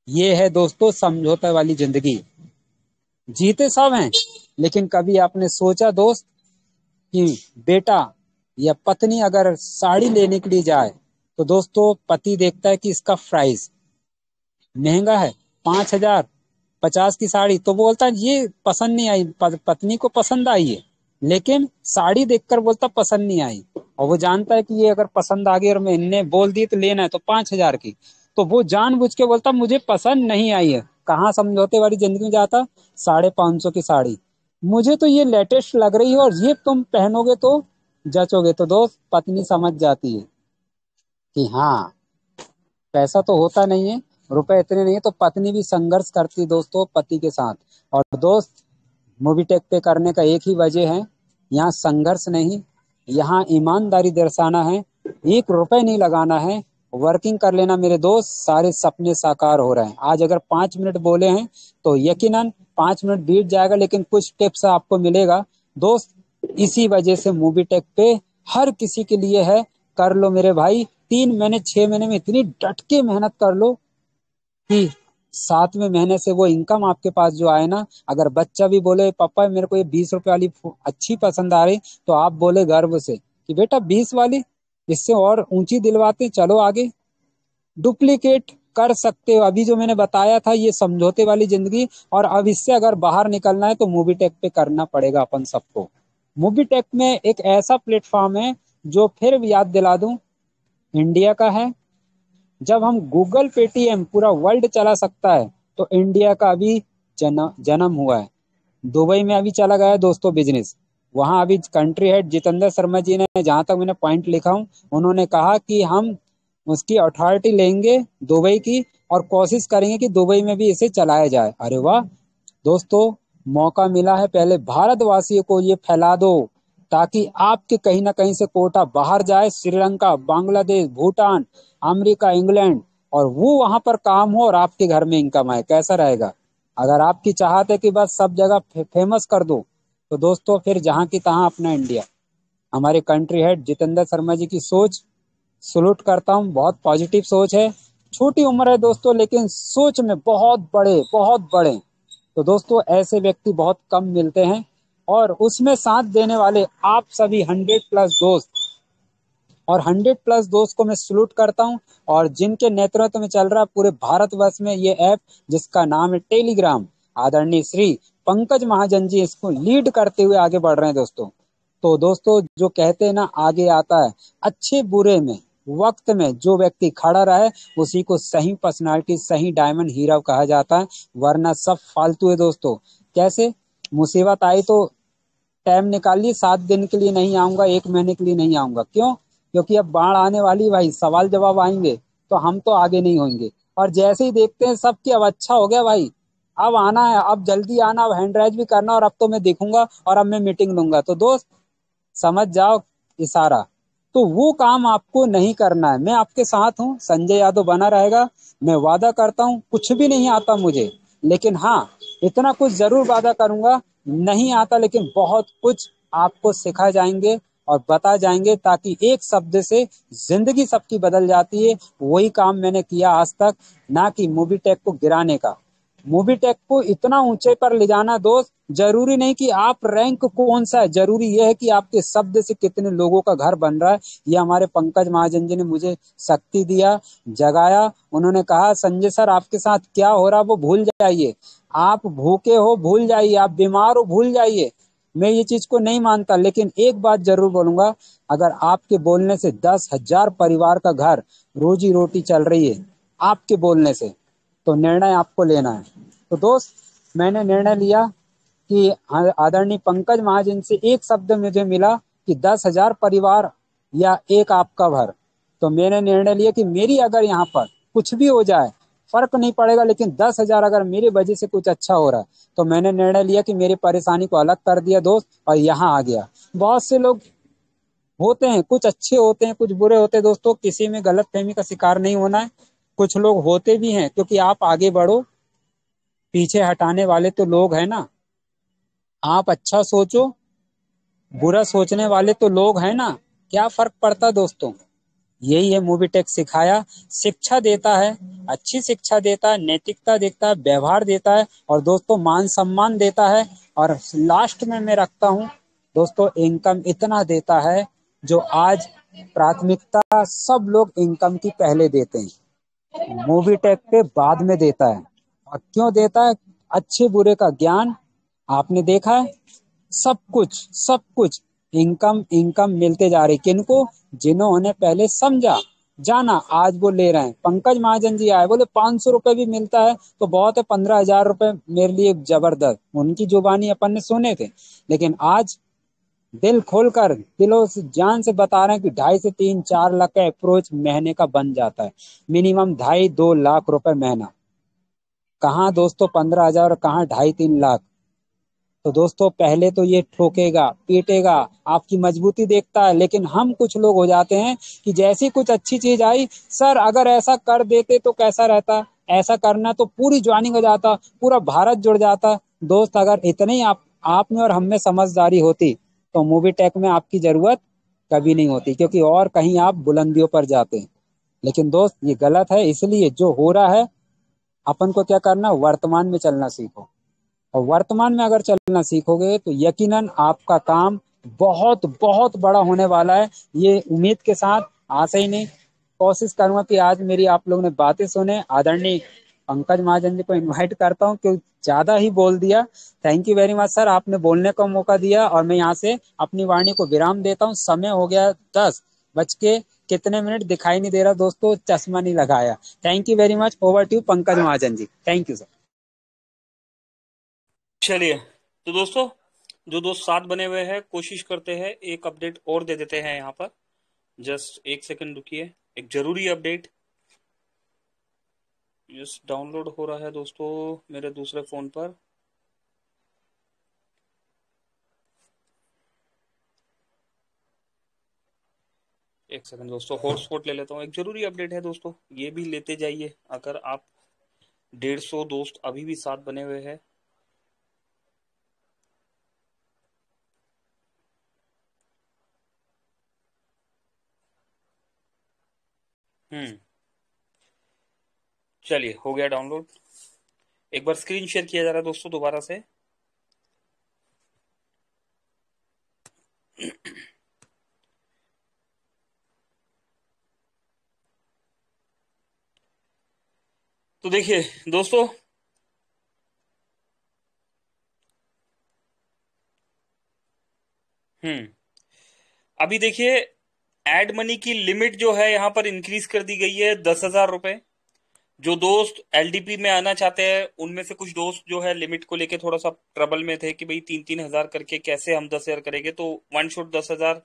ये है दोस्तों समझौते वाली जिंदगी। जीते सब हैं, लेकिन कभी आपने सोचा दोस्त कि बेटा या पत्नी अगर साड़ी लेने के लिए जाए, तो दोस्तों पति देखता है कि इसका प्राइस महंगा है, 5,000, 50 की साड़ी, तो बोलता है ये पसंद नहीं आई, पत्नी को पसंद आई है, लेकिन साड़ी देखकर बोलता पसंद नहीं आई, और वो जानता है कि ये अगर पसंद आ गई और मैं इनने बोल दी तो लेना है तो 5,000 की, तो वो जानबूझ के बोलता मुझे पसंद नहीं आई है। कहाँ समझौते वाली जिंदगी में जाता, 550 की साड़ी मुझे तो ये लेटेस्ट लग रही है और ये तुम पहनोगे तो जचोगे। तो दोस्त पत्नी समझ जाती है कि हाँ, पैसा तो होता नहीं है, रुपए इतने नहीं है, तो पत्नी भी संघर्ष करती है दोस्तों पति के साथ। और दोस्त मूवी टेक पे करने का एक ही वजह है, यहाँ संघर्ष नहीं, यहाँ ईमानदारी दर्शाना है, 1 रुपए नहीं लगाना है, वर्किंग कर लेना मेरे दोस्त, सारे सपने साकार हो रहे हैं। आज अगर 5 मिनट बोले हैं तो यकीनन 5 मिनट बीत जाएगा, लेकिन कुछ टिप्स आपको मिलेगा दोस्त। इसी वजह से मूवी टेक पे हर किसी के लिए है। कर लो मेरे भाई, 3 महीने 6 महीने में इतनी डट के मेहनत कर लो कि 7वें महीने से वो इनकम आपके पास जो आए ना, अगर बच्चा भी बोले पापा मेरे को ये 20 रुपए वाली अच्छी पसंद आ रही, तो आप बोले गर्व से कि बेटा 20 वाली, इससे और ऊंची दिलवाते, चलो आगे। डुप्लीकेट कर सकते हो। अभी जो मैंने बताया था ये समझौते वाली जिंदगी, और अब इससे अगर बाहर निकलना है तो मूवी टेक पे करना पड़ेगा अपन सबको। मूवी टेक में एक ऐसा प्लेटफॉर्म है जो फिर याद दिला दूं, इंडिया का है। जब हम गूगल पेटीएम पूरा वर्ल्ड चला सकता है, तो इंडिया का अभी जन्म हुआ है। दुबई में अभी चला गया है दोस्तों बिजनेस। वहां अभी कंट्री हेड जितेंद्र शर्मा जी ने, जहां तक मैंने पॉइंट लिखा हूं, उन्होंने कहा कि हम उसकी अथॉरिटी लेंगे दुबई की, और कोशिश करेंगे कि दुबई में भी इसे चलाया जाए। अरे वाह दोस्तों, मौका मिला है, पहले भारतवासियों को ये फैला दो ताकि आपके कहीं ना कहीं से कोटा बाहर जाए, श्रीलंका, बांग्लादेश, भूटान, अमेरिका, इंग्लैंड, और वो वहां पर काम हो और आपके घर में इनकम आए। कैसा रहेगा? अगर आपकी चाहत है कि बस सब जगह फेमस कर दो, तो दोस्तों फिर जहां की तहां अपना इंडिया। हमारे कंट्री हेड जितेंद्र शर्मा जी की सोच सलूट करता हूँ, बहुत पॉजिटिव सोच है। छोटी उम्र है दोस्तों, लेकिन सोच में बहुत बड़े, बहुत बड़े। तो दोस्तों ऐसे व्यक्ति बहुत कम मिलते हैं, और उसमें साथ देने वाले आप सभी 100+ दोस्त, और 100+ दोस्त को मैं सलूट करता हूं। और जिनके नेतृत्व में चल रहा है पूरे भारतवर्ष में ये ऐप, जिसका नाम है टेलीग्राम, आदरणीय श्री पंकज महाजन जी इसको लीड करते हुए आगे बढ़ रहे हैं दोस्तों। तो दोस्तों जो कहते हैं ना, आगे आता है अच्छे बुरे में, वक्त में जो व्यक्ति खड़ा रहे उसी को सही पर्सनालिटी, सही डायमंड हीरो कहा जाता है, वरना सब फालतू है दोस्तों। कैसे? मुसीबत आई तो टाइम निकालिए, 7 दिन के लिए नहीं आऊंगा, 1 महीने के लिए नहीं आऊंगा। क्यों? क्योंकि अब बाढ़ आने वाली भाई, सवाल जवाब आएंगे, तो हम तो आगे नहीं होंगे। और जैसे ही देखते हैं सबकी अब अच्छा हो गया भाई, अब आना है, अब जल्दी आना, अब हैंड राइज भी करना, और अब तो मैं दिखूंगा और अब मैं मीटिंग लूंगा। तो दोस्त समझ जाओ इशारा। तो वो काम आपको नहीं करना है। मैं आपके साथ हूँ, संजय यादव बना रहेगा। मैं वादा करता हूँ, कुछ भी नहीं आता मुझे, लेकिन हाँ इतना कुछ जरूर वादा करूंगा, नहीं आता लेकिन बहुत कुछ आपको सिखा जाएंगे और बता जाएंगे, ताकि एक शब्द से जिंदगी सबकी बदल जाती है। वही काम मैंने किया आज तक, ना कि मूवी टेक को गिराने का। मूवी टेक को इतना ऊंचे पर ले जाना दोस्त, जरूरी नहीं कि आप रैंक कौन सा है, जरूरी यह है कि आपके शब्द से कितने लोगों का घर बन रहा है। ये हमारे पंकज महाजन जी ने मुझे शक्ति दिया, जगाया। उन्होंने कहा संजय सर आपके साथ क्या हो रहा वो भूल जाइए, आप भूखे हो भूल जाइए, आप बीमार हो भूल जाइए। मैं ये चीज को नहीं मानता, लेकिन एक बात जरूर बोलूंगा, अगर आपके बोलने से 10,000 परिवार का घर रोजी रोटी चल रही है आपके बोलने से, तो निर्णय आपको लेना है। तो दोस्त मैंने निर्णय लिया कि आदरणीय पंकज महाजन से एक शब्द मुझे मिला कि 10,000 परिवार या एक आपका घर। तो मैंने निर्णय लिया कि मेरी अगर यहाँ पर कुछ भी हो जाए फर्क नहीं पड़ेगा, लेकिन 10,000 अगर मेरी वजह से कुछ अच्छा हो रहा है, तो मैंने निर्णय लिया कि मेरी परेशानी को अलग कर दिया दोस्त, और यहाँ आ गया। बहुत से लोग होते हैं, कुछ अच्छे होते हैं, कुछ बुरे होते हैं दोस्तों, किसी में गलत फहमी का शिकार नहीं होना है। कुछ लोग होते भी हैं, क्योंकि आप आगे बढ़ो, पीछे हटाने वाले तो लोग हैं ना। आप अच्छा सोचो, बुरा सोचने वाले तो लोग हैं ना। क्या फर्क पड़ता दोस्तों? यही है मूवी टेक सिखाया। शिक्षा देता है, अच्छी शिक्षा देता है, नैतिकता देता है, व्यवहार देता है, और दोस्तों मान सम्मान देता है। और लास्ट में मैं रखता हूँ दोस्तों, इनकम इतना देता है जो आज प्राथमिकता सब लोग इनकम की पहले देते हैं, मूवी टेक पे बाद में देता है। और क्यों देता है? अच्छे बुरे का ज्ञान आपने देखा है, सब कुछ, सब कुछ इनकम इनकम मिलते जा रही। किनको? जिन्होंने पहले समझा, जाना, आज वो ले रहे हैं। पंकज महाजन जी आए, बोले 500 रुपए भी मिलता है तो बहुत है, 15,000 रुपए मेरे लिए जबरदस्त। उनकी जुबानी अपन ने सुने थे, लेकिन आज दिल खोलकर, दिलों से, जान से बता रहे हैं कि 2.5 से 3 4 लाख का अप्रोच महीने का बन जाता है। मिनिमम 2.5 2 लाख रुपए महीना। कहाँ दोस्तों 15,000 और कहाँ 2.5 3 लाख। तो दोस्तों पहले तो ये ठोकेगा, पीटेगा, आपकी मजबूती देखता है, लेकिन हम कुछ लोग हो जाते हैं कि जैसी कुछ अच्छी चीज आई, सर अगर ऐसा कर देते तो कैसा रहता, ऐसा करना तो पूरी ज्वाइनिंग हो जाता, पूरा भारत जुड़ जाता। दोस्त अगर इतनी आप में और हम में समझदारी होती तो मूवी टेक में आपकी जरूरत कभी नहीं होती, क्योंकि और कहीं आप बुलंदियों पर जाते हैं। लेकिन दोस्त ये गलत है, इसलिए जो हो रहा है अपन को क्या करना, वर्तमान में चलना सीखो। और वर्तमान में अगर चलना सीखोगे तो यकीनन आपका काम बहुत बहुत बड़ा होने वाला है। ये उम्मीद के साथ आशा ही नहीं, कोशिश करूंगा कि आज मेरी आप लोगों ने बातें सुने। आदरणीय पंकज महाजन जी को इनवाइट करता हूं, क्योंकि ज्यादा ही बोल दिया। Thank you very much sir, आपने बोलने का मौका दिया, और मैं यहाँ से अपनी वाणी को विराम देता हूँ। समय हो गया 10 बज के कितने मिनट, दिखाई नहीं दे रहा दोस्तों, चश्मा नहीं लगाया। Thank you very much, over to Pankaj Mahajan ji. Thank you sir. चलिए, तो दोस्तों जो दोस्त साथ बने हुए हैं, कोशिश करते हैं एक अपडेट और दे देते हैं यहाँ पर। जस्ट एक सेकंड रुकिए, एक जरूरी अपडेट जस्ट डाउनलोड हो रहा है दोस्तों मेरे दूसरे फोन पर। एक सेकंड दोस्तों, हॉटस्पॉट ले लेता हूँ। एक जरूरी अपडेट है दोस्तों, ये भी लेते जाइए अगर आप 150 दोस्त अभी भी साथ बने हुए हैं। हम्म, चलिए हो गया डाउनलोड। एक बार स्क्रीन शेयर किया जा रहा है दोस्तों दोबारा से। तो देखिए दोस्तों, हम्म, अभी देखिए एड मनी की लिमिट जो है यहाँ पर इंक्रीज कर दी गई है 10,000 रुपए। जो दोस्त एलडीपी में आना चाहते हैं, उनमें से कुछ दोस्त जो है लिमिट को लेके थोड़ा सा ट्रबल में थे कि भाई 3-3 हजार करके कैसे हम 10,000 करेंगे, तो वन शॉट 10,000।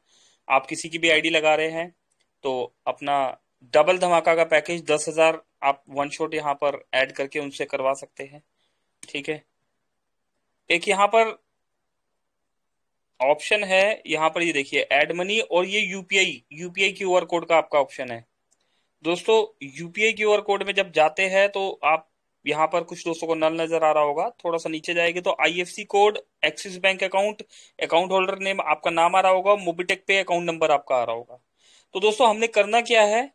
आप किसी की भी आईडी लगा रहे हैं तो अपना डबल धमाका का पैकेज 10,000 आप वन शॉट यहाँ पर ऐड करके उनसे करवा सकते हैं। ठीक है, एक यहाँ पर ऑप्शन है, यहाँ पर ये देखिए एड मनी, और ये यूपीआई यूपीआई क्यूआर कोड का आपका ऑप्शन है दोस्तों। यूपीआई क्यूआर कोड में जब जाते हैं तो आप यहाँ पर कुछ दोस्तों को नल नजर आ रहा होगा, थोड़ा सा नीचे जाएंगे तो IFC code, axis bank account, account holder name आपका नाम आ रहा होगा, मोबिटेक पे अकाउंट नंबर आपका आ रहा होगा। तो दोस्तों हमने करना क्या है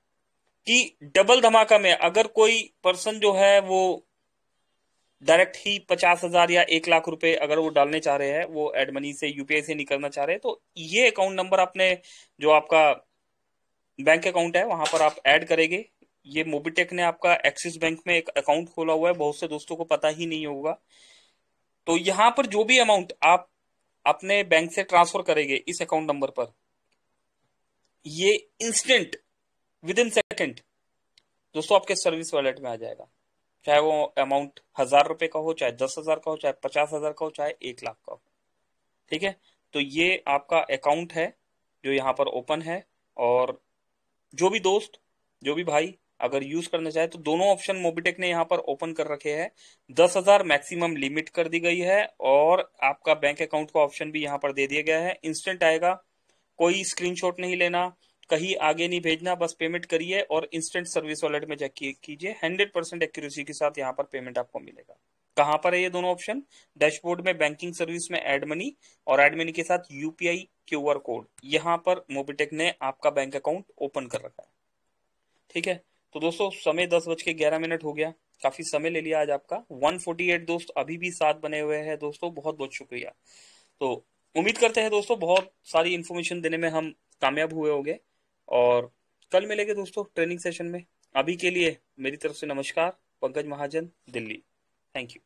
कि डबल धमाका में अगर कोई पर्सन जो है वो डायरेक्ट ही 50,000 या 1 लाख रुपए अगर वो डालने चाह रहे हैं, वो एड मनी से यूपीआई से नहीं करना चाह रहे, तो ये अकाउंट नंबर आपने जो आपका बैंक अकाउंट है वहां पर आप ऐड करेंगे। ये मोबिटेक ने आपका एक्सिस बैंक में एक अकाउंट खोला हुआ है, बहुत से दोस्तों को पता ही नहीं होगा। तो यहां पर जो भी अमाउंट आप अपने बैंक से ट्रांसफर करेंगे इस अकाउंट नंबर पर, ये इंस्टेंट विद इन सेकेंड दोस्तों आपके सर्विस वॉलेट में आ जाएगा। चाहे वो अमाउंट 1,000 रुपए का हो, चाहे 10,000 का हो, चाहे 50,000 का हो, चाहे 1 लाख का हो। ठीक है, तो ये आपका अकाउंट है जो यहाँ पर ओपन है। और जो भी दोस्त, जो भी भाई अगर यूज करना चाहे तो दोनों ऑप्शन मोबिटेक ने यहाँ पर ओपन कर रखे हैं। 10,000 मैक्सिमम लिमिट कर दी गई है, और आपका बैंक अकाउंट का ऑप्शन भी यहाँ पर दे दिया गया है। इंस्टेंट आएगा, कोई स्क्रीनशॉट नहीं लेना, कहीं आगे नहीं भेजना, बस पेमेंट करिए और इंस्टेंट सर्विस वॉलेट में चेक कीजिए। 100% एक्यूरेसी के साथ यहाँ पर पेमेंट आपको मिलेगा। कहां पर है ये दोनों ऑप्शन? डैशबोर्ड में बैंकिंग सर्विस में एड मनी, और एड मनी के साथ यूपीआई क्यूआर कोड, यहाँ पर मोबिटेक ने आपका बैंक अकाउंट ओपन कर रखा है। ठीक है, तो दोस्तों समय 10:11 हो गया, काफी समय ले लिया आज आपका। 148 दोस्त अभी भी साथ बने हुए हैं दोस्तों, बहुत बहुत शुक्रिया। तो उम्मीद करते हैं दोस्तों बहुत सारी इंफॉर्मेशन देने में हम कामयाब हुए होंगे, और कल मिलेंगे दोस्तों ट्रेनिंग सेशन में। अभी के लिए मेरी तरफ से नमस्कार, पंकज महाजन, दिल्ली। Thank you.